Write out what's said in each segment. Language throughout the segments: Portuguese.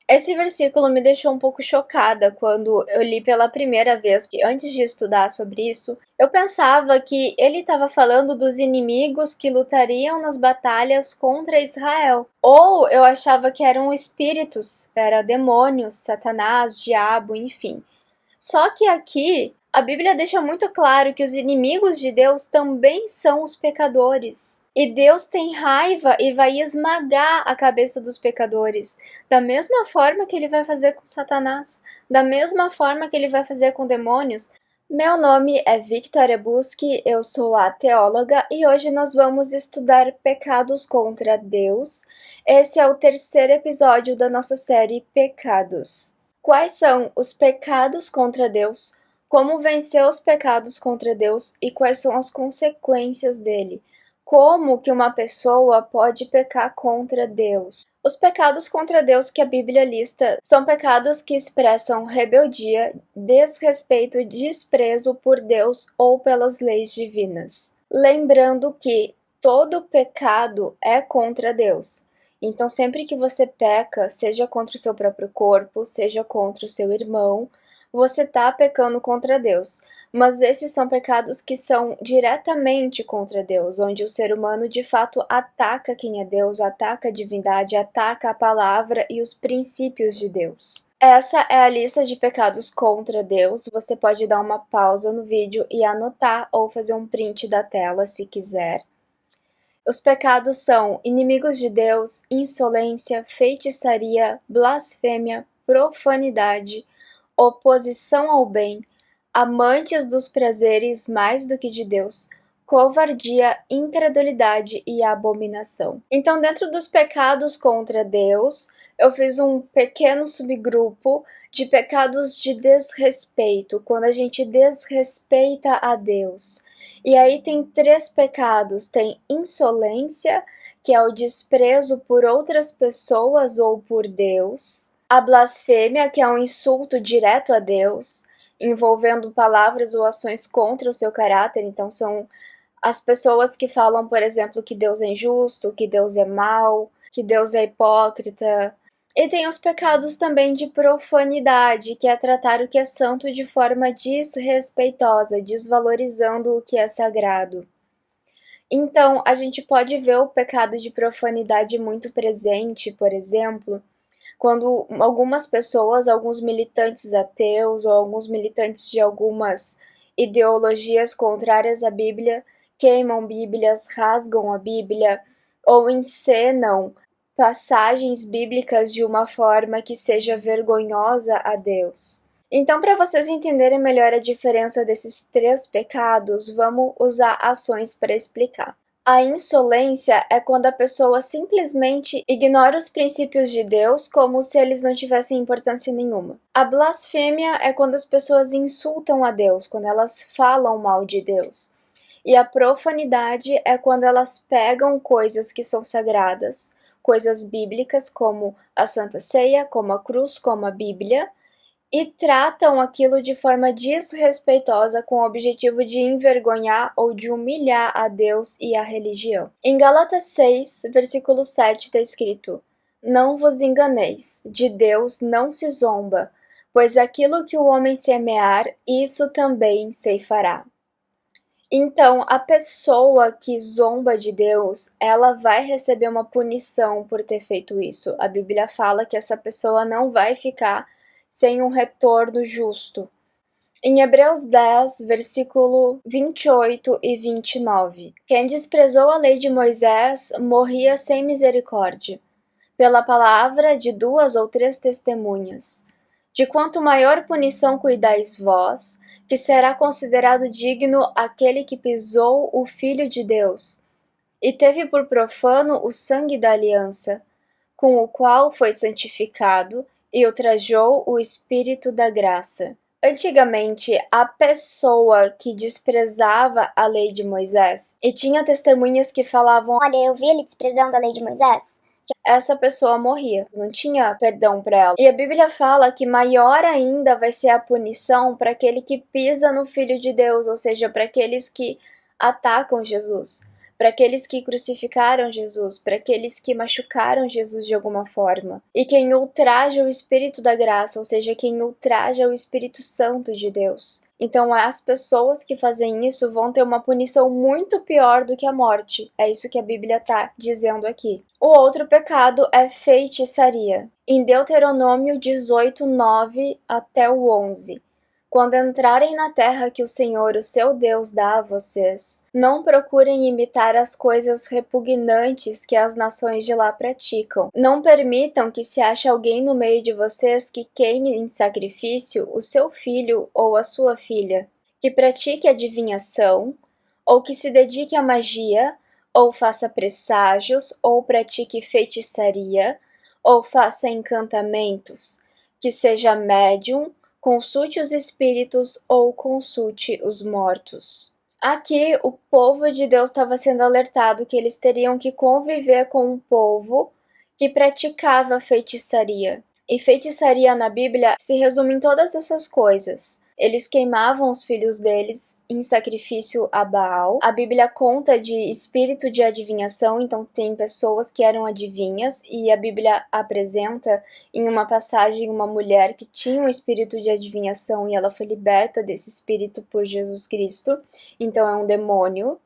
Esse versículo me deixou um pouco chocada quando eu li pela primeira vez, porque antes de estudar sobre isso, eu pensava que ele estava falando dos inimigos que lutariam nas batalhas contra Israel. Ou eu achava que eram espíritos, era demônios, Satanás, diabo, enfim. Só que aqui a Bíblia deixa muito claro que os inimigos de Deus também são os pecadores. E Deus tem raiva e vai esmagar a cabeça dos pecadores, da mesma forma que ele vai fazer com Satanás, da mesma forma que ele vai fazer com demônios. Meu nome é Victoria Busque, eu sou a teóloga e hoje nós vamos estudar pecados contra Deus. Esse é o terceiro episódio da nossa série Pecados. Quais são os pecados contra Deus? Como vencer os pecados contra Deus e quais são as consequências dele? Como que uma pessoa pode pecar contra Deus? Os pecados contra Deus que a Bíblia lista são pecados que expressam rebeldia, desrespeito e desprezo por Deus ou pelas leis divinas. Lembrando que todo pecado é contra Deus. Então, sempre que você peca, seja contra o seu próprio corpo, seja contra o seu irmão, você está pecando contra Deus. Mas esses são pecados que são diretamente contra Deus, onde o ser humano de fato ataca quem é Deus, ataca a divindade, ataca a palavra e os princípios de Deus. Essa é a lista de pecados contra Deus. Você pode dar uma pausa no vídeo e anotar ou fazer um print da tela se quiser. Os pecados são inimigos de Deus, insolência, feitiçaria, blasfêmia, profanidade, oposição ao bem, amantes dos prazeres mais do que de Deus, covardia, incredulidade e abominação. Então, dentro dos pecados contra Deus, eu fiz um pequeno subgrupo de pecados de desrespeito, quando a gente desrespeita a Deus. E aí tem 3 pecados, tem insolência, que é o desprezo por outras pessoas ou por Deus, a blasfêmia, que é um insulto direto a Deus, envolvendo palavras ou ações contra o seu caráter, então são as pessoas que falam, por exemplo, que Deus é injusto, que Deus é mau, que Deus é hipócrita. E tem os pecados também de profanidade, que é tratar o que é santo de forma desrespeitosa, desvalorizando o que é sagrado. Então, a gente pode ver o pecado de profanidade muito presente, por exemplo, quando algumas pessoas, alguns militantes ateus ou alguns militantes de algumas ideologias contrárias à Bíblia, queimam Bíblias, rasgam a Bíblia ou encenam passagens bíblicas de uma forma que seja vergonhosa a Deus. Então, para vocês entenderem melhor a diferença desses 3 pecados, vamos usar ações para explicar. A insolência é quando a pessoa simplesmente ignora os princípios de Deus como se eles não tivessem importância nenhuma. A blasfêmia é quando as pessoas insultam a Deus, quando elas falam mal de Deus. E a profanidade é quando elas pegam coisas que são sagradas, coisas bíblicas como a Santa Ceia, como a cruz, como a Bíblia, e tratam aquilo de forma desrespeitosa com o objetivo de envergonhar ou de humilhar a Deus e a religião. Em Gálatas 6, versículo 7 está escrito: Não vos enganeis, de Deus não se zomba, pois aquilo que o homem semear, isso também ceifará. Então, a pessoa que zomba de Deus, ela vai receber uma punição por ter feito isso. A Bíblia fala que essa pessoa não vai ficar sem um retorno justo. Em Hebreus 10, versículo 28 e 29, quem desprezou a lei de Moisés morria sem misericórdia, pela palavra de 2 ou 3 testemunhas. De quanto maior punição cuidais vós, que será considerado digno aquele que pisou o Filho de Deus, e teve por profano o sangue da aliança, com o qual foi santificado, e ultrajou o Espírito da graça. Antigamente, a pessoa que desprezava a lei de Moisés, e tinha testemunhas que falavam: Olha, eu vi ele desprezando a lei de Moisés. essa pessoa morria, não tinha perdão para ela. E a Bíblia fala que maior ainda vai ser a punição para aquele que pisa no Filho de Deus, ou seja, para aqueles que atacam Jesus. para aqueles que crucificaram Jesus, para aqueles que machucaram Jesus de alguma forma. E quem ultraja o Espírito da graça, ou seja, quem ultraja o Espírito Santo de Deus. Então, as pessoas que fazem isso vão ter uma punição muito pior do que a morte. É isso que a Bíblia está dizendo aqui. O outro pecado é feitiçaria. Em Deuteronômio 18, 9 até o 11. Quando entrarem na terra que o Senhor, o seu Deus, dá a vocês, não procurem imitar as coisas repugnantes que as nações de lá praticam. Não permitam que se ache alguém no meio de vocês que queime em sacrifício o seu filho ou a sua filha, que pratique adivinhação, ou que se dedique à magia, ou faça presságios, ou pratique feitiçaria, ou faça encantamentos, que seja médium, consulte os espíritos ou consulte os mortos. Aqui, o povo de Deus estava sendo alertado que eles teriam que conviver com um povo que praticava feitiçaria. E feitiçaria na Bíblia se resume em todas essas coisas. Eles queimavam os filhos deles em sacrifício a Baal. A Bíblia conta de espírito de adivinhação, então tem pessoas que eram adivinhas, e a Bíblia apresenta em uma passagem uma mulher que tinha um espírito de adivinhação e ela foi liberta desse espírito por Jesus Cristo, então é um demônio.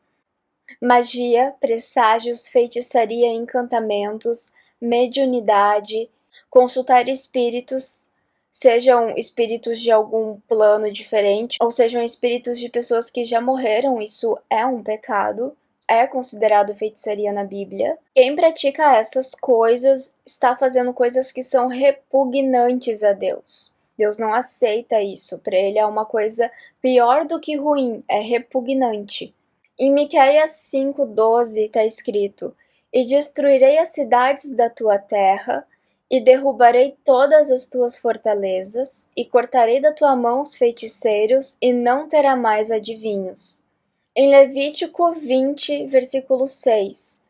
Magia, presságios, feitiçaria, encantamentos, mediunidade, consultar espíritos, sejam espíritos de algum plano diferente, ou sejam espíritos de pessoas que já morreram, isso é um pecado, é considerado feitiçaria na Bíblia. Quem pratica essas coisas está fazendo coisas que são repugnantes a Deus. Deus não aceita isso, para ele é uma coisa pior do que ruim, é repugnante. Em Miqueias 5:12 está escrito: E destruirei as cidades da tua terra, e derrubarei todas as tuas fortalezas, e cortarei da tua mão os feiticeiros, e não terá mais adivinhos. Em Levítico 20, versículo 6: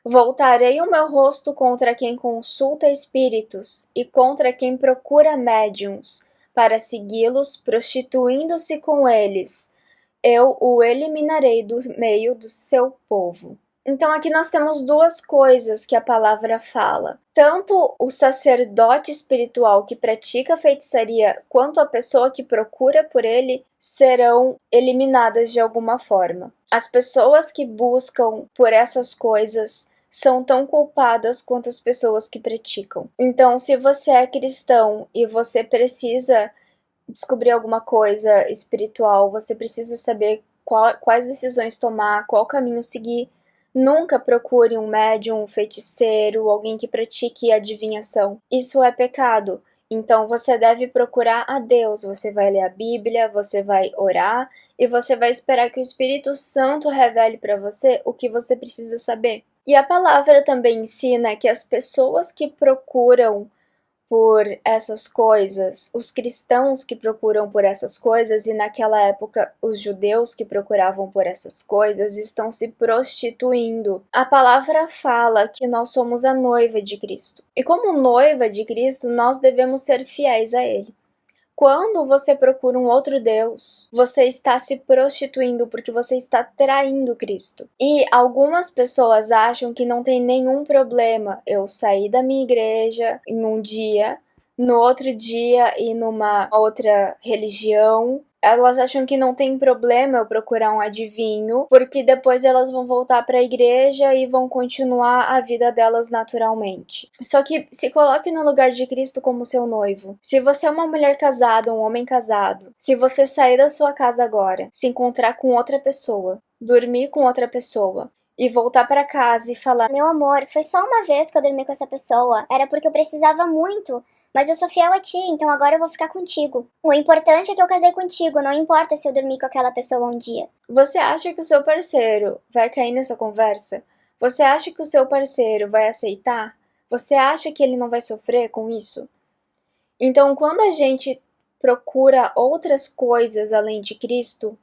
Voltarei o meu rosto contra quem consulta espíritos, e contra quem procura médiuns, para segui-los, prostituindo-se com eles. Eu o eliminarei do meio do seu povo. Então aqui nós temos duas coisas que a palavra fala. Tanto o sacerdote espiritual que pratica feitiçaria, quanto a pessoa que procura por ele, serão eliminadas de alguma forma. As pessoas que buscam por essas coisas são tão culpadas quanto as pessoas que praticam. Então, se você é cristão e você precisa descobrir alguma coisa espiritual, você precisa saber quais decisões tomar, qual caminho seguir. Nunca procure um médium, um feiticeiro, alguém que pratique adivinhação. Isso é pecado. Então você deve procurar a Deus. Você vai ler a Bíblia, você vai orar e você vai esperar que o Espírito Santo revele para você o que você precisa saber. E a palavra também ensina que as pessoas que procuram por essas coisas, os cristãos que procuram por essas coisas, e naquela época os judeus que procuravam por essas coisas, estão se prostituindo. A palavra fala que nós somos a noiva de Cristo. E como noiva de Cristo, nós devemos ser fiéis a Ele. Quando você procura um outro Deus, você está se prostituindo porque você está traindo Cristo. E algumas pessoas acham que não tem nenhum problema eu sair da minha igreja em um dia, no outro dia ir numa outra religião. Elas acham que não tem problema eu procurar um adivinho, porque depois elas vão voltar para a igreja e vão continuar a vida delas naturalmente. Só que se coloque no lugar de Cristo como seu noivo. Se você é uma mulher casada, um homem casado, se você sair da sua casa agora, se encontrar com outra pessoa, dormir com outra pessoa, e voltar para casa e falar: Meu amor, foi só uma vez que eu dormi com essa pessoa, era porque eu precisava muito. Mas eu sou fiel a ti, então agora eu vou ficar contigo. O importante é que eu casei contigo, não importa se eu dormir com aquela pessoa um dia. Você acha que o seu parceiro vai cair nessa conversa? Você acha que o seu parceiro vai aceitar? Você acha que ele não vai sofrer com isso? Então, quando a gente procura outras coisas além de Cristo,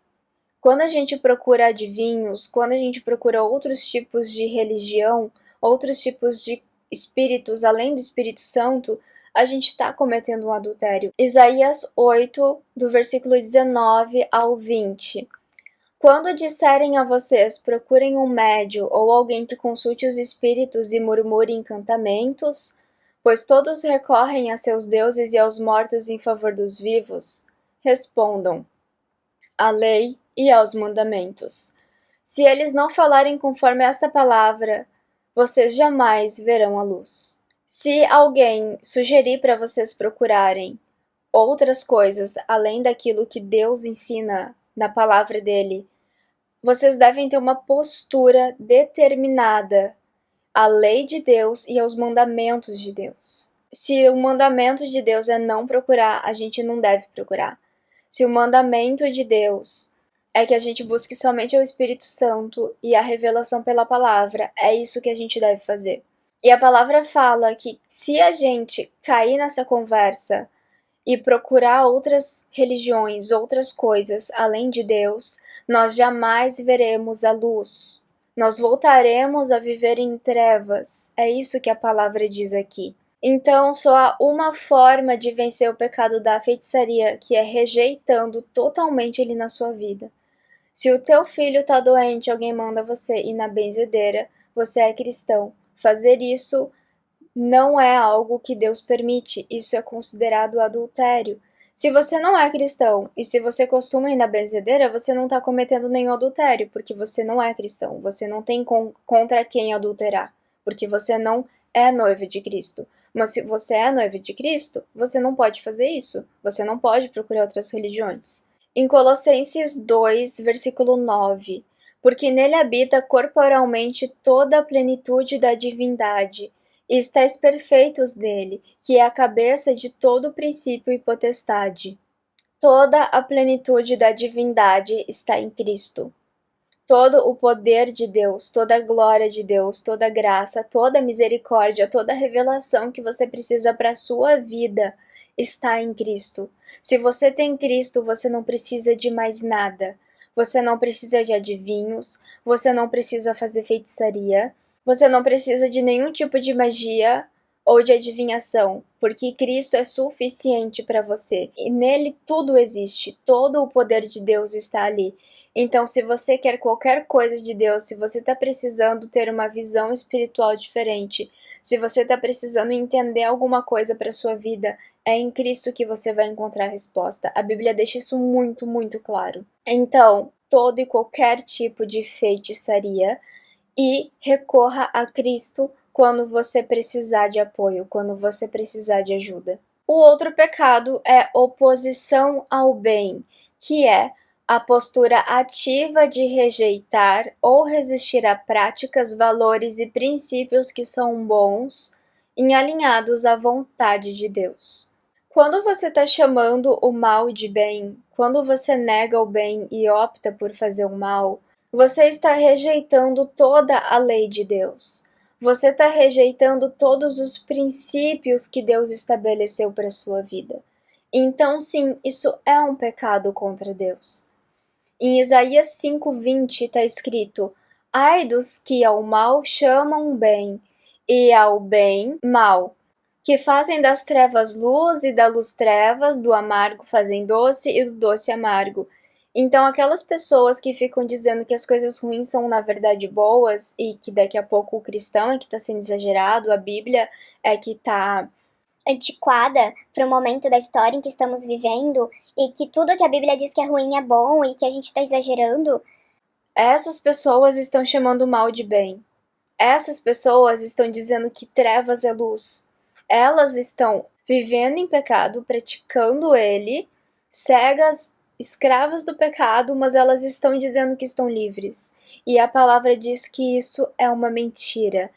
quando a gente procura adivinhos, quando a gente procura outros tipos de religião, outros tipos de espíritos além do Espírito Santo, a gente está cometendo um adultério. Isaías 8, do versículo 19 ao 20. Quando disserem a vocês, procurem um médio ou alguém que consulte os espíritos e murmure encantamentos, pois todos recorrem a seus deuses e aos mortos em favor dos vivos, respondam: à lei e aos mandamentos. Se eles não falarem conforme esta palavra, vocês jamais verão a luz. Se alguém sugerir para vocês procurarem outras coisas além daquilo que Deus ensina na palavra dele, vocês devem ter uma postura determinada à lei de Deus e aos mandamentos de Deus. Se o mandamento de Deus é não procurar, a gente não deve procurar. Se o mandamento de Deus é que a gente busque somente o Espírito Santo e a revelação pela palavra, é isso que a gente deve fazer. E a palavra fala que se a gente cair nessa conversa e procurar outras religiões, outras coisas além de Deus, nós jamais veremos a luz. Nós voltaremos a viver em trevas. É isso que a palavra diz aqui. Então, só há uma forma de vencer o pecado da feitiçaria, que é rejeitando totalmente ele na sua vida. Se o teu filho está doente e alguém manda você ir na benzedeira, você é cristão. Fazer isso não é algo que Deus permite, isso é considerado adultério. Se você não é cristão e se você costuma ir na benzedeira, você não está cometendo nenhum adultério, porque você não é cristão, você não tem contra quem adulterar, porque você não é noivo de Cristo. Mas se você é noivo de Cristo, você não pode fazer isso, você não pode procurar outras religiões. Em Colossenses 2, versículo 9, porque nele habita corporalmente toda a plenitude da divindade, e estáis perfeitos nele, que é a cabeça de todo princípio e potestade. Toda a plenitude da divindade está em Cristo. Todo o poder de Deus, toda a glória de Deus, toda a graça, toda a misericórdia, toda a revelação que você precisa para a sua vida está em Cristo. Se você tem Cristo, você não precisa de mais nada. Você não precisa de adivinhos, você não precisa fazer feitiçaria, você não precisa de nenhum tipo de magia ou de adivinhação, porque Cristo é suficiente para você. E nele tudo existe, todo o poder de Deus está ali. Então, se você quer qualquer coisa de Deus, se você está precisando ter uma visão espiritual diferente, se você está precisando entender alguma coisa para sua vida, é em Cristo que você vai encontrar a resposta. A Bíblia deixa isso muito, muito claro. Então, todo e qualquer tipo de feitiçaria, e recorra a Cristo quando você precisar de apoio, quando você precisar de ajuda. O outro pecado é oposição ao bem, que é a postura ativa de rejeitar ou resistir a práticas, valores e princípios que são bons e alinhados à vontade de Deus. Quando você está chamando o mal de bem, quando você nega o bem e opta por fazer o mal, você está rejeitando toda a lei de Deus. Você está rejeitando todos os princípios que Deus estabeleceu para a sua vida. Então, sim, isso é um pecado contra Deus. Em Isaías 5:20 está escrito: ai dos que ao mal chamam bem, e ao bem mal, que fazem das trevas luz e da luz trevas, do amargo fazem doce e do doce amargo. Então, aquelas pessoas que ficam dizendo que as coisas ruins são na verdade boas e que daqui a pouco o cristão é que está sendo exagerado, a Bíblia é que está antiquada para o momento da história em que estamos vivendo e que tudo que a Bíblia diz que é ruim é bom e que a gente está exagerando. Essas pessoas estão chamando o mal de bem. Essas pessoas estão dizendo que trevas é luz. Elas estão vivendo em pecado, praticando ele, cegas, escravas do pecado, mas elas estão dizendo que estão livres. E a palavra diz que isso é uma mentira.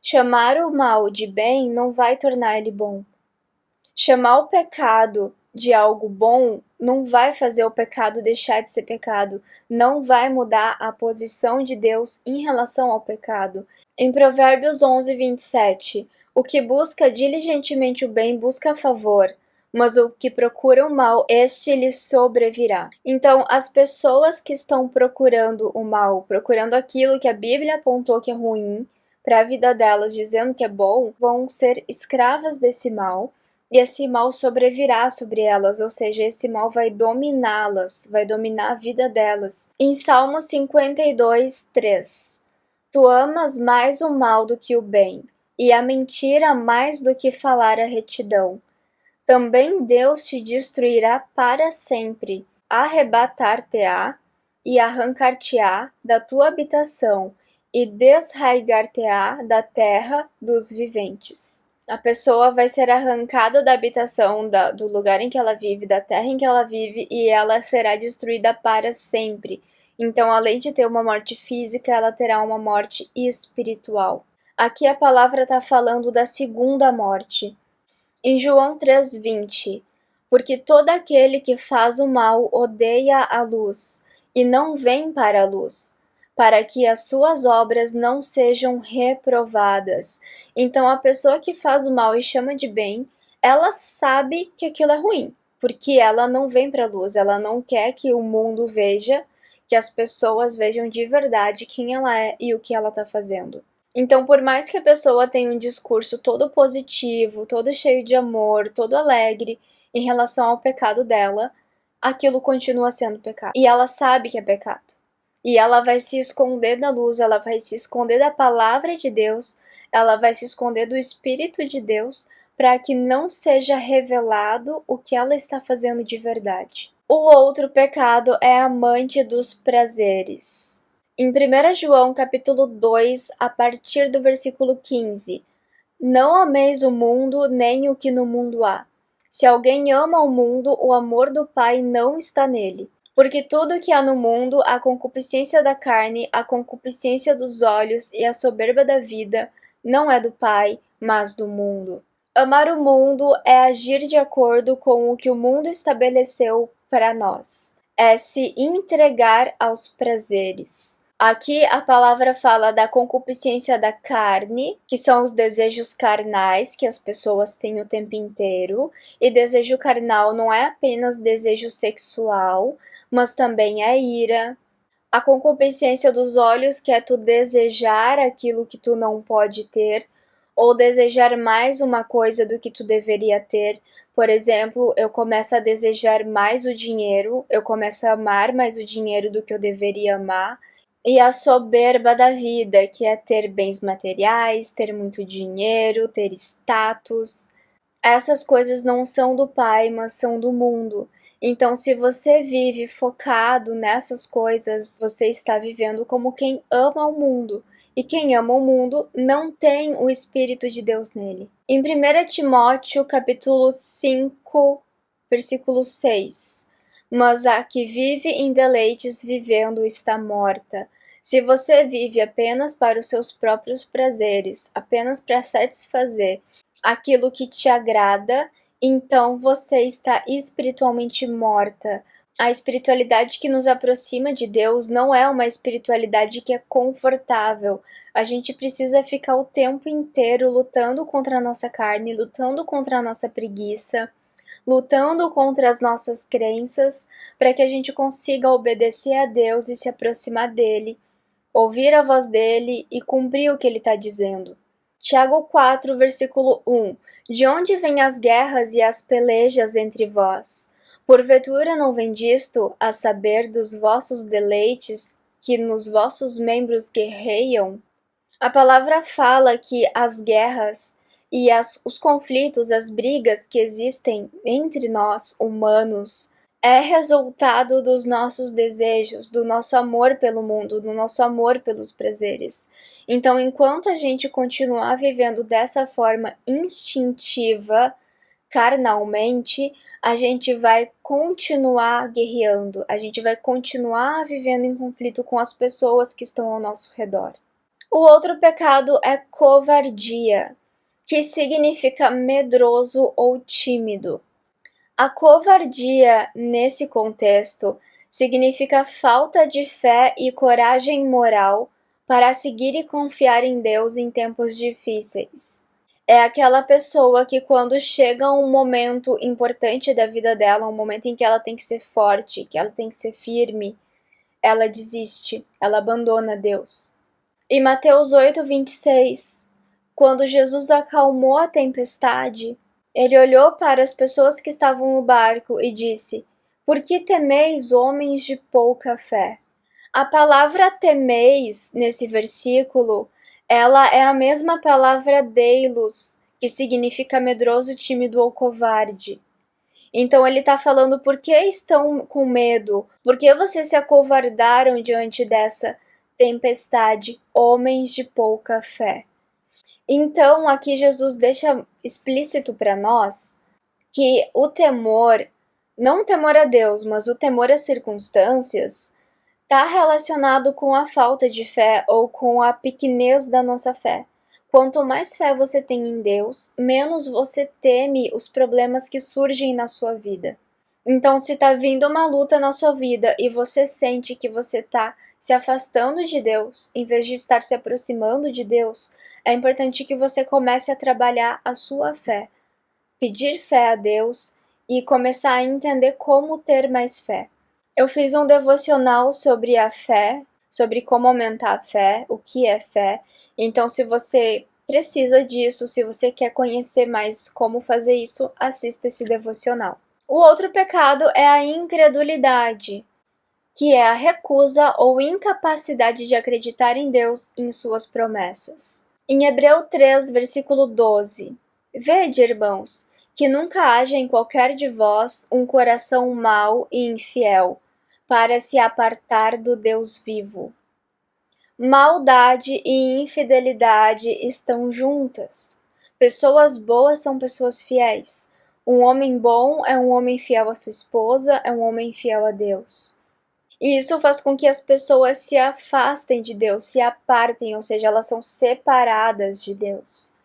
Chamar o mal de bem não vai tornar ele bom. Chamar o pecado de algo bom não vai fazer o pecado deixar de ser pecado, não vai mudar a posição de Deus em relação ao pecado. Em Provérbios 11:27, o que busca diligentemente o bem busca favor, mas o que procura o mal, este lhe sobrevirá. Então, as pessoas que estão procurando o mal, procurando aquilo que a Bíblia apontou que é ruim para a vida delas, dizendo que é bom, vão ser escravas desse mal, e esse mal sobrevirá sobre elas, ou seja, esse mal vai dominá-las, vai dominar a vida delas. Em Salmo 52, 3: Tu amas mais o mal do que o bem, e a mentira mais do que falar a retidão. Também Deus te destruirá para sempre, arrebatar-te-á e arrancar-te-á da tua habitação, e desraigar-te-á da terra dos viventes. A pessoa vai ser arrancada da habitação, do lugar em que ela vive, da terra em que ela vive, e ela será destruída para sempre. Então, além de ter uma morte física, ela terá uma morte espiritual. Aqui a palavra está falando da segunda morte. Em João 3,20: Porque todo aquele que faz o mal odeia a luz, e não vem para a luz, para que as suas obras não sejam reprovadas. Então, a pessoa que faz o mal e chama de bem, ela sabe que aquilo é ruim, porque ela não vem para a luz, ela não quer que o mundo veja, que as pessoas vejam de verdade quem ela é e o que ela está fazendo. Então, por mais que a pessoa tenha um discurso todo positivo, todo cheio de amor, todo alegre em relação ao pecado dela, aquilo continua sendo pecado. E ela sabe que é pecado. E ela vai se esconder da luz, ela vai se esconder da palavra de Deus, ela vai se esconder do Espírito de Deus, para que não seja revelado o que ela está fazendo de verdade. O outro pecado é amante dos prazeres. Em 1 João capítulo 2, a partir do versículo 15: Não ameis o mundo, nem o que no mundo há. Se alguém ama o mundo, o amor do Pai não está nele. Porque tudo que há no mundo, a concupiscência da carne, a concupiscência dos olhos e a soberba da vida, não é do Pai, mas do mundo. Amar o mundo é agir de acordo com o que o mundo estabeleceu para nós. É se entregar aos prazeres. Aqui a palavra fala da concupiscência da carne, que são os desejos carnais que as pessoas têm o tempo inteiro. E desejo carnal não é apenas desejo sexual, mas também é ira. A concupiscência dos olhos, que é tu desejar aquilo que tu não pode ter, ou desejar mais uma coisa do que tu deveria ter. Por exemplo, eu começo a desejar mais o dinheiro, eu começo a amar mais o dinheiro do que eu deveria amar. E a soberba da vida, que é ter bens materiais, ter muito dinheiro, ter status. Essas coisas não são do Pai, mas são do mundo. Então, se você vive focado nessas coisas, você está vivendo como quem ama o mundo. E quem ama o mundo não tem o Espírito de Deus nele. Em 1 Timóteo, capítulo 5, versículo 6: Mas a que vive em deleites vivendo está morta. Se você vive apenas para os seus próprios prazeres, apenas para satisfazer aquilo que te agrada, então você está espiritualmente morta. A espiritualidade que nos aproxima de Deus não é uma espiritualidade que é confortável. A gente precisa ficar o tempo inteiro lutando contra a nossa carne, lutando contra a nossa preguiça, lutando contra as nossas crenças, para que a gente consiga obedecer a Deus e se aproximar dele, ouvir a voz dele e cumprir o que ele está dizendo. Tiago 4, versículo 1: De onde vêm as guerras e as pelejas entre vós? Porventura não vem disto, a saber, dos vossos deleites, que nos vossos membros guerreiam? A palavra fala que as guerras e os conflitos, as brigas que existem entre nós, humanos, é resultado dos nossos desejos, do nosso amor pelo mundo, do nosso amor pelos prazeres. Então, enquanto a gente continuar vivendo dessa forma instintiva, carnalmente, a gente vai continuar guerreando, a gente vai continuar vivendo em conflito com as pessoas que estão ao nosso redor. O outro pecado é covardia, que significa medroso ou tímido. A covardia, nesse contexto, significa falta de fé e coragem moral para seguir e confiar em Deus em tempos difíceis. É aquela pessoa que, quando chega um momento importante da vida dela, um momento em que ela tem que ser forte, que ela tem que ser firme, ela desiste, ela abandona Deus. Em Mateus 8, 26, quando Jesus acalmou a tempestade, Ele olhou para as pessoas que estavam no barco e disse: Por que temeis, homens de pouca fé? A palavra temeis, nesse versículo, ela é a mesma palavra deilos, que significa medroso, tímido ou covarde. Então ele está falando por que estão com medo, por que vocês se acovardaram diante dessa tempestade, homens de pouca fé. Então aqui Jesus deixa explícito para nós que o temor, não o temor a Deus, mas o temor às circunstâncias, está relacionado com a falta de fé ou com a pequenez da nossa fé. Quanto mais fé você tem em Deus, menos você teme os problemas que surgem na sua vida. Então, se está vindo uma luta na sua vida e você sente que você está se afastando de Deus, em vez de estar se aproximando de Deus, é importante que você comece a trabalhar a sua fé, pedir fé a Deus e começar a entender como ter mais fé. Eu fiz um devocional sobre a fé, sobre como aumentar a fé, o que é fé. Então, se você precisa disso, se você quer conhecer mais como fazer isso, assista esse devocional. O outro pecado é a incredulidade, que é a recusa ou incapacidade de acreditar em Deus e em suas promessas. Em Hebreu 3, versículo 12: Vede, irmãos, que nunca haja em qualquer de vós um coração mau e infiel, para se apartar do Deus vivo. Maldade e infidelidade estão juntas. Pessoas boas são pessoas fiéis. Um homem bom é um homem fiel à sua esposa, é um homem fiel a Deus. E isso faz com que as pessoas se afastem de Deus, se apartem, ou seja, elas são separadas de Deus.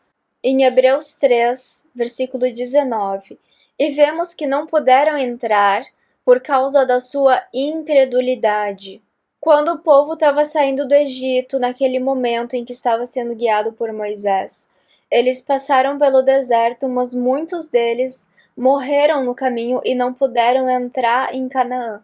Em Hebreus 3, versículo 19, e vemos que não puderam entrar por causa da sua incredulidade. Quando o povo estava saindo do Egito, naquele momento em que estava sendo guiado por Moisés, eles passaram pelo deserto, mas muitos deles morreram no caminho e não puderam entrar em Canaã.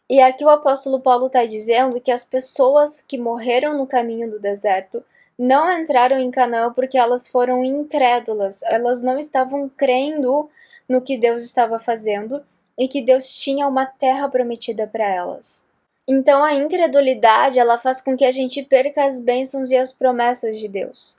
E aqui o apóstolo Paulo está dizendo que as pessoas que morreram no caminho do deserto não entraram em Canaã porque elas foram incrédulas, elas não estavam crendo no que Deus estava fazendo e que Deus tinha uma terra prometida para elas. Então a incredulidade, ela faz com que a gente perca as bênçãos e as promessas de Deus.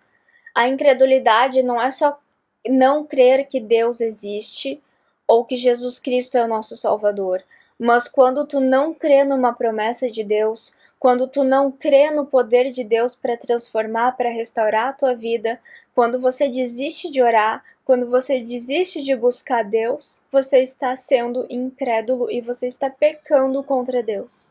A incredulidade não é só não crer que Deus existe ou que Jesus Cristo é o nosso Salvador, mas quando tu não crê numa promessa de Deus, quando tu não crê no poder de Deus para transformar, para restaurar a tua vida, quando você desiste de orar, quando você desiste de buscar Deus, você está sendo incrédulo e você está pecando contra Deus.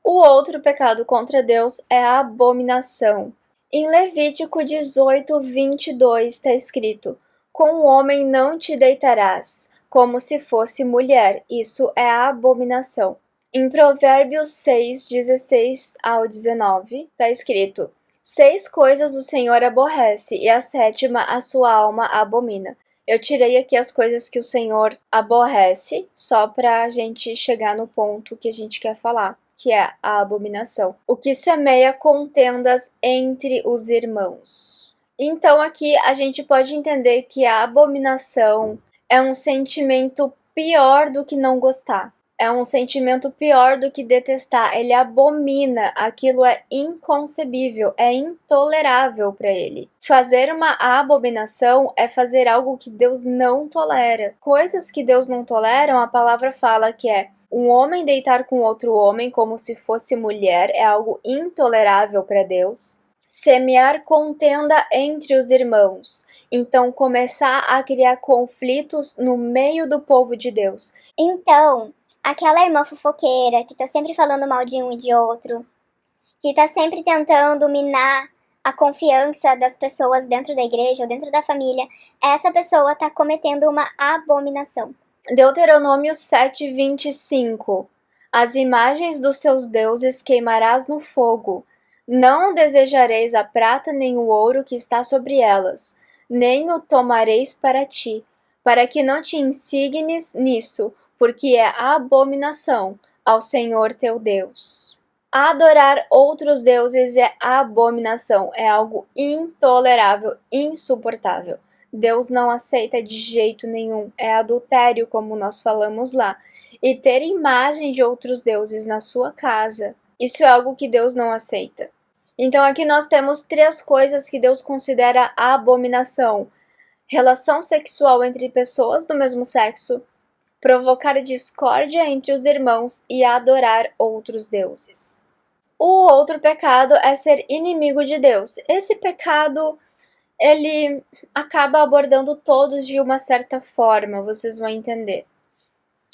O outro pecado contra Deus é a abominação. Em Levítico 18, 22 está escrito: Com o homem não te deitarás, como se fosse mulher, isso é a abominação. Em Provérbios 6, 16 ao 19, está escrito: 6 coisas o Senhor aborrece, e a sétima a sua alma abomina. Eu tirei aqui as coisas que o Senhor aborrece, só para a gente chegar no ponto que a gente quer falar, que é a abominação. O que semeia contendas entre os irmãos. Então aqui a gente pode entender que a abominação é um sentimento pior do que não gostar. É um sentimento pior do que detestar. Ele abomina, aquilo é inconcebível, é intolerável para ele. Fazer uma abominação é fazer algo que Deus não tolera. Coisas que Deus não tolera, a palavra fala que é um homem deitar com outro homem como se fosse mulher, é algo intolerável para Deus. Semear contenda entre os irmãos. Então, começar a criar conflitos no meio do povo de Deus. Então, aquela irmã fofoqueira que tá sempre falando mal de um e de outro, que tá sempre tentando minar a confiança das pessoas dentro da igreja ou dentro da família, essa pessoa tá cometendo uma abominação. Deuteronômio 7:25. As imagens dos seus deuses queimarás no fogo. Não desejareis a prata nem o ouro que está sobre elas, nem o tomareis para ti, para que não te insignes nisso, porque é abominação ao Senhor teu Deus. Adorar outros deuses é abominação, é algo intolerável, insuportável. Deus não aceita de jeito nenhum, é adultério, como nós falamos lá. E ter imagem de outros deuses na sua casa, isso é algo que Deus não aceita. Então aqui nós temos 3 coisas que Deus considera abominação: relação sexual entre pessoas do mesmo sexo, provocar discórdia entre os irmãos e adorar outros deuses. O outro pecado é ser inimigo de Deus. Esse pecado, ele acaba abordando todos de uma certa forma, vocês vão entender.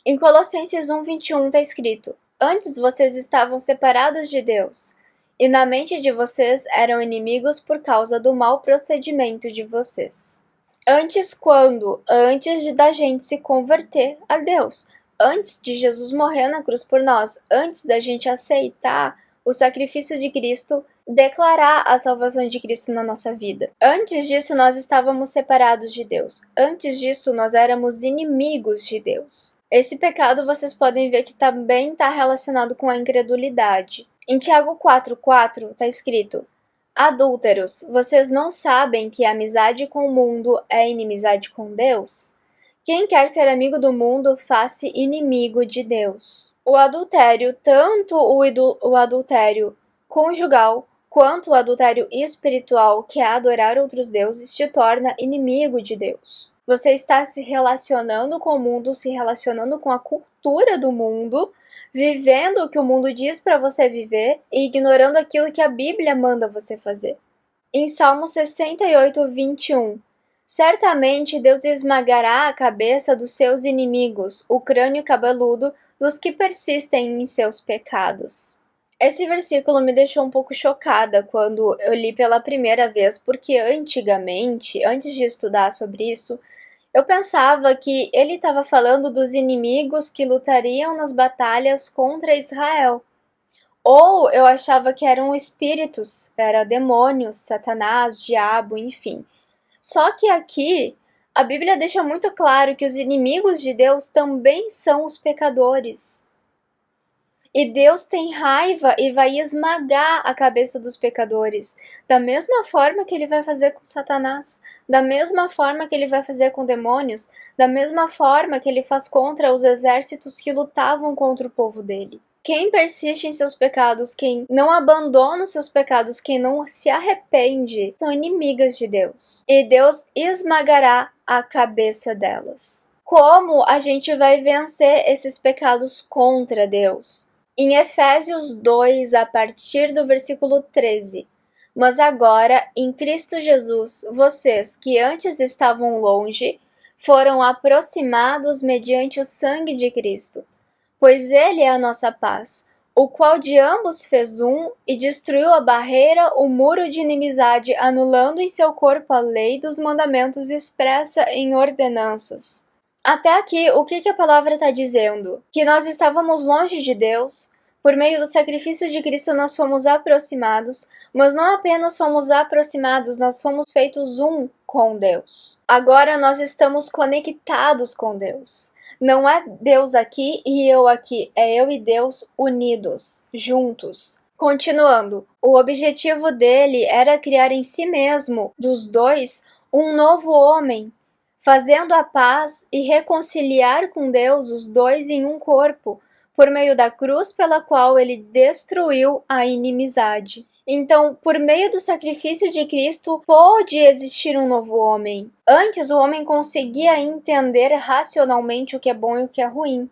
Em Colossenses 1:21 está escrito: antes vocês estavam separados de Deus, e na mente de vocês eram inimigos por causa do mau procedimento de vocês. Antes quando? Antes da gente se converter a Deus. Antes de Jesus morrer na cruz por nós. Antes da gente aceitar o sacrifício de Cristo, declarar a salvação de Cristo na nossa vida. Antes disso, nós estávamos separados de Deus. Antes disso, nós éramos inimigos de Deus. Esse pecado, vocês podem ver que também está relacionado com a incredulidade. Em Tiago 4:4 está escrito: adúlteros, vocês não sabem que a amizade com o mundo é inimizade com Deus? Quem quer ser amigo do mundo, faz-se inimigo de Deus. O adultério, tanto o adultério conjugal quanto o adultério espiritual, que é adorar outros deuses, te torna inimigo de Deus. Você está se relacionando com o mundo, se relacionando com a cultura do mundo, vivendo o que o mundo diz para você viver e ignorando aquilo que a Bíblia manda você fazer. Em Salmo 68:21, certamente Deus esmagará a cabeça dos seus inimigos, o crânio cabeludo dos que persistem em seus pecados. Esse versículo me deixou um pouco chocada quando eu li pela primeira vez, porque antigamente, antes de estudar sobre isso, eu pensava que ele estava falando dos inimigos que lutariam nas batalhas contra Israel. Ou eu achava que eram espíritos, eram demônios, Satanás, diabo, enfim. Só que aqui, a Bíblia deixa muito claro que os inimigos de Deus também são os pecadores. E Deus tem raiva e vai esmagar a cabeça dos pecadores, da mesma forma que ele vai fazer com Satanás, da mesma forma que ele vai fazer com demônios, da mesma forma que ele faz contra os exércitos que lutavam contra o povo dele. Quem persiste em seus pecados, quem não abandona os seus pecados, quem não se arrepende, são inimigas de Deus. E Deus esmagará a cabeça delas. Como a gente vai vencer esses pecados contra Deus? Em Efésios 2, a partir do versículo 13. Mas agora, em Cristo Jesus, vocês que antes estavam longe, foram aproximados mediante o sangue de Cristo. Pois ele é a nossa paz, o qual de ambos fez um e destruiu a barreira, o muro de inimizade, anulando em seu corpo a lei dos mandamentos expressa em ordenanças. Até aqui, o que a palavra está dizendo? Que nós estávamos longe de Deus, por meio do sacrifício de Cristo nós fomos aproximados, mas não apenas fomos aproximados, nós fomos feitos um com Deus. Agora nós estamos conectados com Deus. Não é Deus aqui e eu aqui, é eu e Deus unidos, juntos. Continuando, o objetivo dele era criar em si mesmo, dos dois, um novo homem, fazendo a paz e reconciliar com Deus os dois em um corpo, por meio da cruz pela qual ele destruiu a inimizade. Então, por meio do sacrifício de Cristo, pôde existir um novo homem. Antes, o homem conseguia entender racionalmente o que é bom e o que é ruim.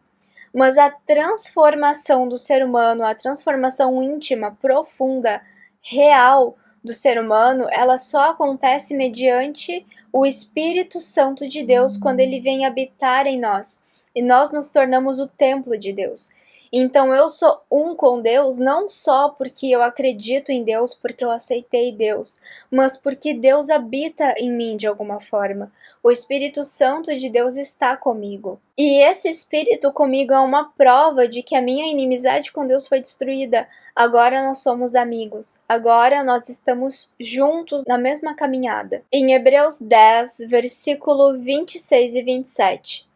Mas a transformação do ser humano, a transformação íntima, profunda, real do ser humano, ela só acontece mediante o Espírito Santo de Deus quando ele vem habitar em nós. E nós nos tornamos o templo de Deus. Então eu sou um com Deus não só porque eu acredito em Deus, porque eu aceitei Deus, mas porque Deus habita em mim de alguma forma. O Espírito Santo de Deus está comigo. E esse Espírito comigo é uma prova de que a minha inimizade com Deus foi destruída. Agora nós somos amigos. Agora nós estamos juntos na mesma caminhada. Em Hebreus 10, versículo 26 e 27.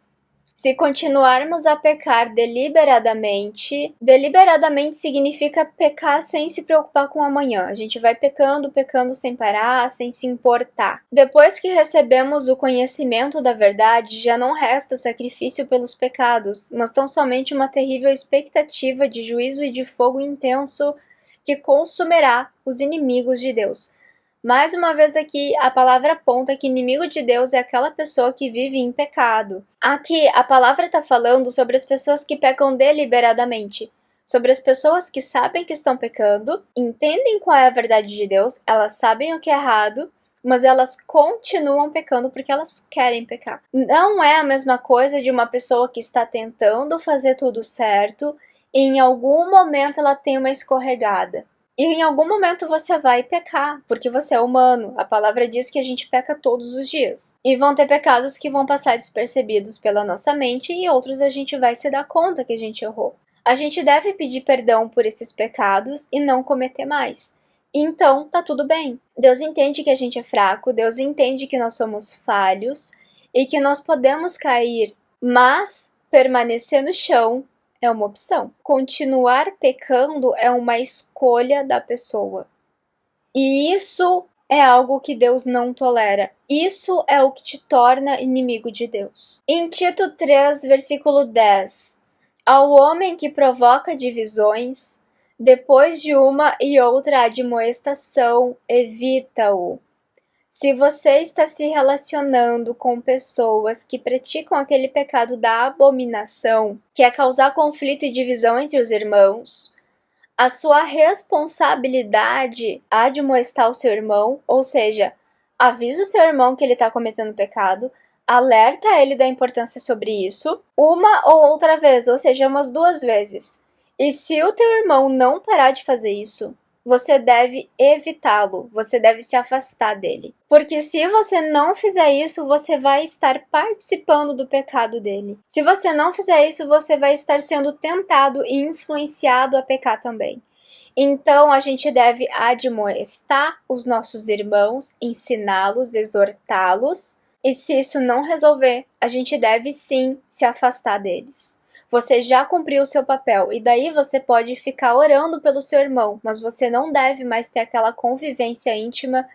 Se continuarmos a pecar deliberadamente significa pecar sem se preocupar com o amanhã. A gente vai pecando sem parar, sem se importar. Depois que recebemos o conhecimento da verdade, já não resta sacrifício pelos pecados, mas tão somente uma terrível expectativa de juízo e de fogo intenso que consumirá os inimigos de Deus. Mais uma vez aqui, a palavra aponta que inimigo de Deus é aquela pessoa que vive em pecado. Aqui, a palavra está falando sobre as pessoas que pecam deliberadamente, sobre as pessoas que sabem que estão pecando, entendem qual é a verdade de Deus, elas sabem o que é errado, mas elas continuam pecando porque elas querem pecar. Não é a mesma coisa de uma pessoa que está tentando fazer tudo certo e em algum momento ela tem uma escorregada. E em algum momento você vai pecar, porque você é humano. A palavra diz que a gente peca todos os dias. E vão ter pecados que vão passar despercebidos pela nossa mente e outros a gente vai se dar conta que a gente errou. A gente deve pedir perdão por esses pecados e não cometer mais. Então, tá tudo bem. Deus entende que a gente é fraco, Deus entende que nós somos falhos e que nós podemos cair, mas permanecer no chão é uma opção. Continuar pecando é uma escolha da pessoa. E isso é algo que Deus não tolera. Isso é o que te torna inimigo de Deus. Em Tito 3, versículo 10. Ao homem que provoca divisões, depois de uma e outra admoestação, evita-o. Se você está se relacionando com pessoas que praticam aquele pecado da abominação, que é causar conflito e divisão entre os irmãos, a sua responsabilidade é admoestar o seu irmão, ou seja, avisa o seu irmão que ele está cometendo pecado, alerta ele da importância sobre isso, uma ou outra vez, ou seja, umas 2 vezes. E se o teu irmão não parar de fazer isso, você deve evitá-lo, você deve se afastar dele. Porque se você não fizer isso, você vai estar participando do pecado dele. Se você não fizer isso, você vai estar sendo tentado e influenciado a pecar também. Então, a gente deve admoestar os nossos irmãos, ensiná-los, exortá-los. E se isso não resolver, a gente deve sim se afastar deles. Você já cumpriu o seu papel e daí você pode ficar orando pelo seu irmão, mas você não deve mais ter aquela convivência íntima,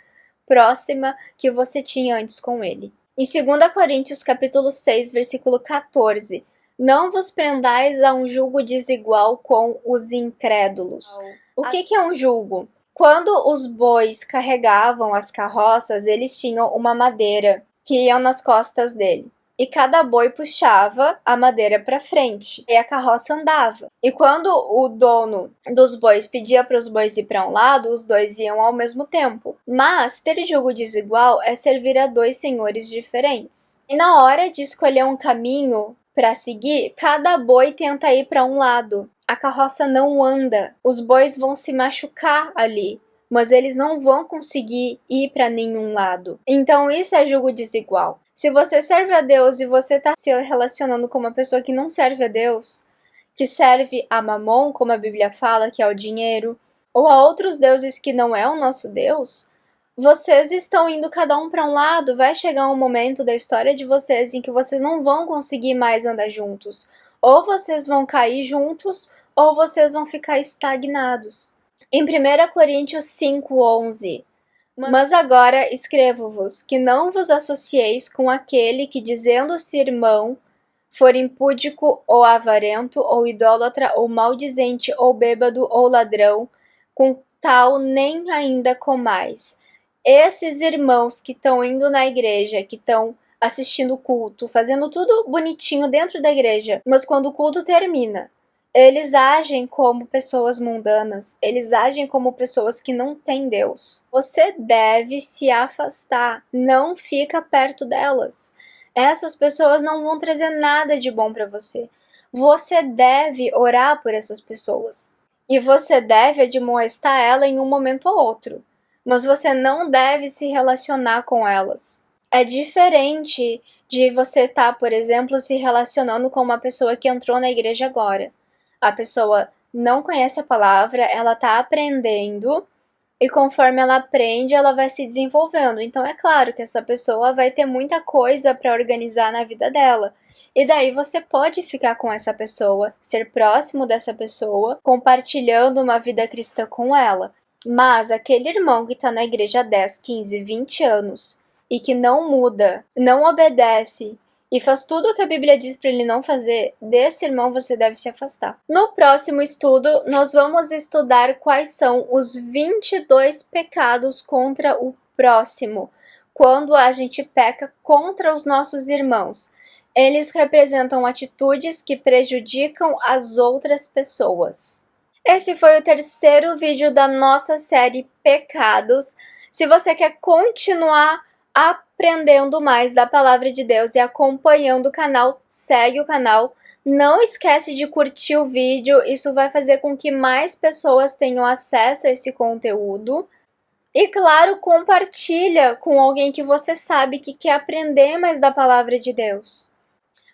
próxima que você tinha antes com ele. Em 2 Coríntios capítulo 6, versículo 14, não vos prendais a um julgo desigual com os incrédulos. O que é um julgo? Quando os bois carregavam as carroças, eles tinham uma madeira que ia nas costas dele. E cada boi puxava a madeira para frente e a carroça andava. E quando o dono dos bois pedia para os bois ir para um lado, os dois iam ao mesmo tempo. Mas ter julgo desigual é servir a 2 senhores diferentes. E na hora de escolher um caminho para seguir, cada boi tenta ir para um lado. A carroça não anda. Os bois vão se machucar ali, mas eles não vão conseguir ir para nenhum lado. Então isso é julgo desigual. Se você serve a Deus e você está se relacionando com uma pessoa que não serve a Deus, que serve a Mamon, como a Bíblia fala, que é o dinheiro, ou a outros deuses que não é o nosso Deus, vocês estão indo cada um para um lado. Vai chegar um momento da história de vocês em que vocês não vão conseguir mais andar juntos. Ou vocês vão cair juntos, ou vocês vão ficar estagnados. Em 1 Coríntios 5:11, mas agora escrevo-vos que não vos associeis com aquele que, dizendo-se irmão, for impúdico ou avarento, ou idólatra, ou maldizente, ou bêbado, ou ladrão, com tal nem ainda comais. Esses irmãos que estão indo na igreja, que estão assistindo o culto, fazendo tudo bonitinho dentro da igreja, mas quando o culto termina, eles agem como pessoas mundanas, eles agem como pessoas que não têm Deus. Você deve se afastar, não fica perto delas. Essas pessoas não vão trazer nada de bom para você. Você deve orar por essas pessoas. E você deve admoestar ela em um momento ou outro. Mas você não deve se relacionar com elas. É diferente de você estar, por exemplo, se relacionando com uma pessoa que entrou na igreja agora. A pessoa não conhece a palavra, ela está aprendendo e conforme ela aprende, ela vai se desenvolvendo. Então é claro que essa pessoa vai ter muita coisa para organizar na vida dela. E daí você pode ficar com essa pessoa, ser próximo dessa pessoa, compartilhando uma vida cristã com ela. Mas aquele irmão que está na igreja há 10, 15, 20 anos e que não muda, não obedece e faz tudo o que a Bíblia diz para ele não fazer, desse irmão você deve se afastar. No próximo estudo, nós vamos estudar quais são os 22 pecados contra o próximo, quando a gente peca contra os nossos irmãos. Eles representam atitudes que prejudicam as outras pessoas. Esse foi o terceiro vídeo da nossa série Pecados. Se você quer continuar aprendendo mais da Palavra de Deus e acompanhando o canal, segue o canal. Não esquece de curtir o vídeo, isso vai fazer com que mais pessoas tenham acesso a esse conteúdo. E claro, compartilha com alguém que você sabe que quer aprender mais da Palavra de Deus.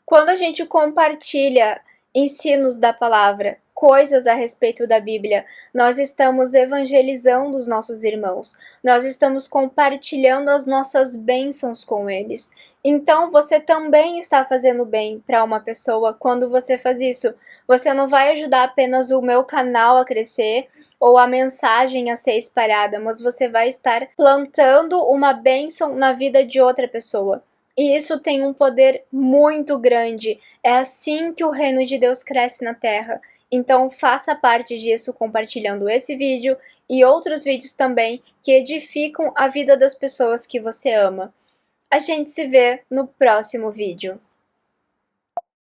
Quando a gente compartilha ensinos da palavra, coisas a respeito da Bíblia, nós estamos evangelizando os nossos irmãos, nós estamos compartilhando as nossas bênçãos com eles. Então você também está fazendo bem para uma pessoa quando você faz isso. Você não vai ajudar apenas o meu canal a crescer ou a mensagem a ser espalhada, mas você vai estar plantando uma bênção na vida de outra pessoa. E isso tem um poder muito grande. É assim que o reino de Deus cresce na terra. Então faça parte disso compartilhando esse vídeo e outros vídeos também que edificam a vida das pessoas que você ama. A gente se vê no próximo vídeo.